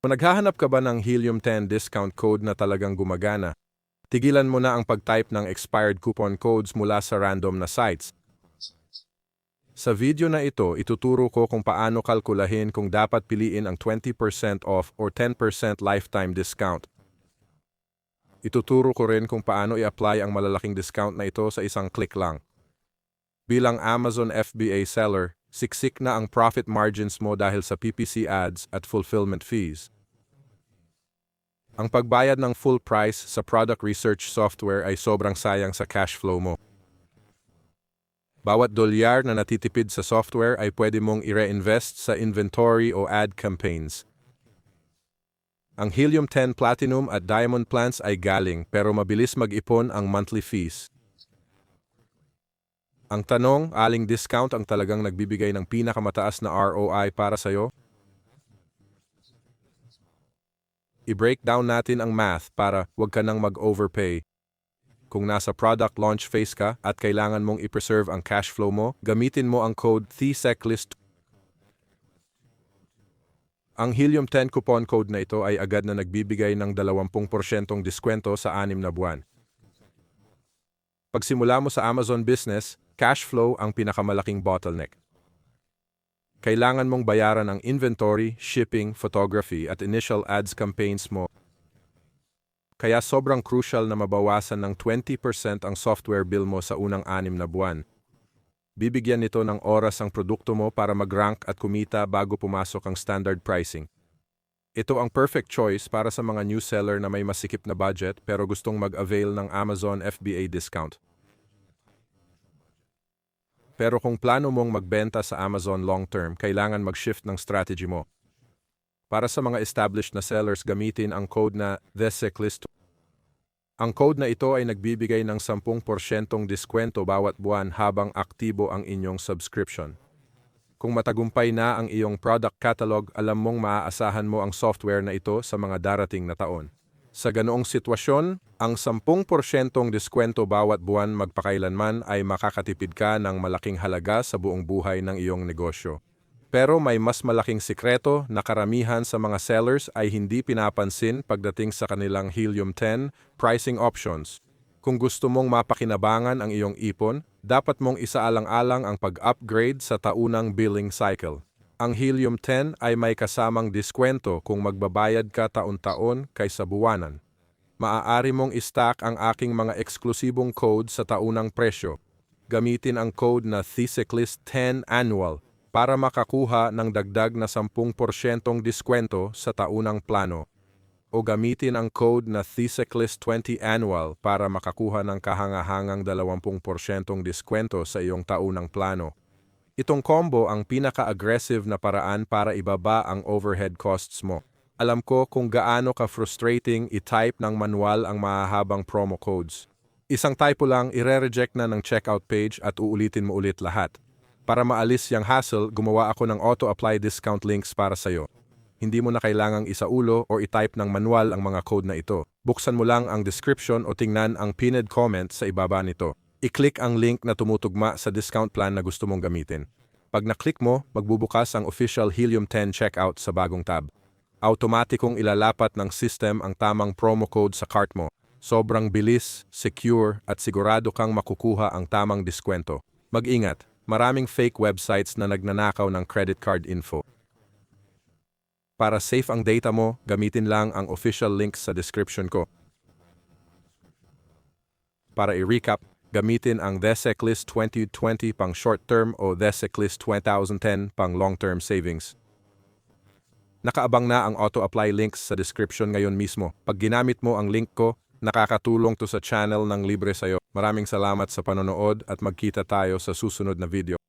Kung naghahanap ka ba ng Helium-10 discount code na talagang gumagana, tigilan mo na ang pag-type ng expired coupon codes mula sa random na sites. Sa video na ito, ituturo ko kung paano kalkulahin kung dapat piliin ang 20% off or 10% lifetime discount. Ituturo ko rin kung paano i-apply ang malalaking discount na ito sa isang click lang. Bilang Amazon FBA seller, siksik na ang profit margins mo dahil sa PPC ads at fulfillment fees. Ang pagbayad ng full price sa product research software ay sobrang sayang sa cash flow mo. Bawat dolyar na natitipid sa software ay pwede mong i-reinvest sa inventory o ad campaigns. Ang Helium-10 Platinum at Diamond plans ay galing pero mabilis mag-ipon ang monthly fees. Ang tanong, aling discount ang talagang nagbibigay ng pinakamataas na ROI para sa'yo? I-breakdown natin ang math para wag ka nang mag-overpay. Kung nasa product launch phase ka at kailangan mong i-preserve ang cash flow mo, gamitin mo ang code THESECLIST. Ang Helium-10 coupon code na ito ay agad na nagbibigay ng 20% diskwento sa 6 na buwan. Pagsimula mo sa Amazon Business, cash flow ang pinakamalaking bottleneck. Kailangan mong bayaran ang inventory, shipping, photography at initial ads campaigns mo. Kaya sobrang crucial na mabawasan ng 20% ang software bill mo sa unang 6 na buwan. Bibigyan nito ng oras ang produkto mo para mag-rank at kumita bago pumasok ang standard pricing. Ito ang perfect choice para sa mga new seller na may masikip na budget pero gustong mag-avail ng Amazon FBA discount. Pero kung plano mong magbenta sa Amazon long-term, kailangan mag-shift ng strategy mo. Para sa mga established na sellers, gamitin ang code na THESECLIST. Ang code na ito ay nagbibigay ng 10% diskwento bawat buwan habang aktibo ang inyong subscription. Kung matagumpay na ang iyong product catalog, alam mong maaasahan mo ang software na ito sa mga darating na taon. Sa ganoong sitwasyon, ang 10% diskwento bawat buwan magpakailanman ay makakatipid ka ng malaking halaga sa buong buhay ng iyong negosyo. Pero may mas malaking sikreto na karamihan sa mga sellers ay hindi pinapansin pagdating sa kanilang Helium-10 pricing options. Kung gusto mong mapakinabangan ang iyong ipon, dapat mong isaalang-alang ang pag-upgrade sa taunang billing cycle. Ang Helium-10 ay may kasamang diskwento kung magbabayad ka taon-taon kaysa buwanan. Maaari mong i-stack ang aking mga eksklusibong code sa taunang presyo. Gamitin ang code na THESECLIST10 Annual para makakuha ng dagdag na 10% diskwento sa taunang plano. O gamitin ang code na THESECLIST20 Annual para makakuha ng kahangahangang 20% diskwento sa iyong taunang plano. Itong combo ang pinaka-aggressive na paraan para ibaba ang overhead costs mo. Alam ko kung gaano ka-frustrating i-type ng manual ang mahahabang promo codes. Isang typo lang, ire-reject na ng checkout page at uulitin mo ulit lahat. Para maalis yung hassle, gumawa ako ng auto-apply discount links para sa'yo. Hindi mo na kailangang isaulo o i-type ng manual ang mga code na ito. Buksan mo lang ang description o tingnan ang pinned comment sa ibaba nito. I-click ang link na tumutugma sa discount plan na gusto mong gamitin. Pag na-click mo, magbubukas ang official Helium-10 checkout sa bagong tab. Automatikong ilalapat ng system ang tamang promo code sa cart mo. Sobrang bilis, secure, at sigurado kang makukuha ang tamang diskwento. Mag-ingat, maraming fake websites na nagnanakaw ng credit card info. Para safe ang data mo, gamitin lang ang official links sa description ko. Para i-recap, gamitin ang THESECLIST 2020 pang short-term o THESECLIST 2010 pang long-term savings. Nakaabang na ang auto-apply links sa description ngayon mismo. Pag ginamit mo ang link ko, nakakatulong to sa channel ng libre sa'yo. Maraming salamat sa panonood at magkita tayo sa susunod na video.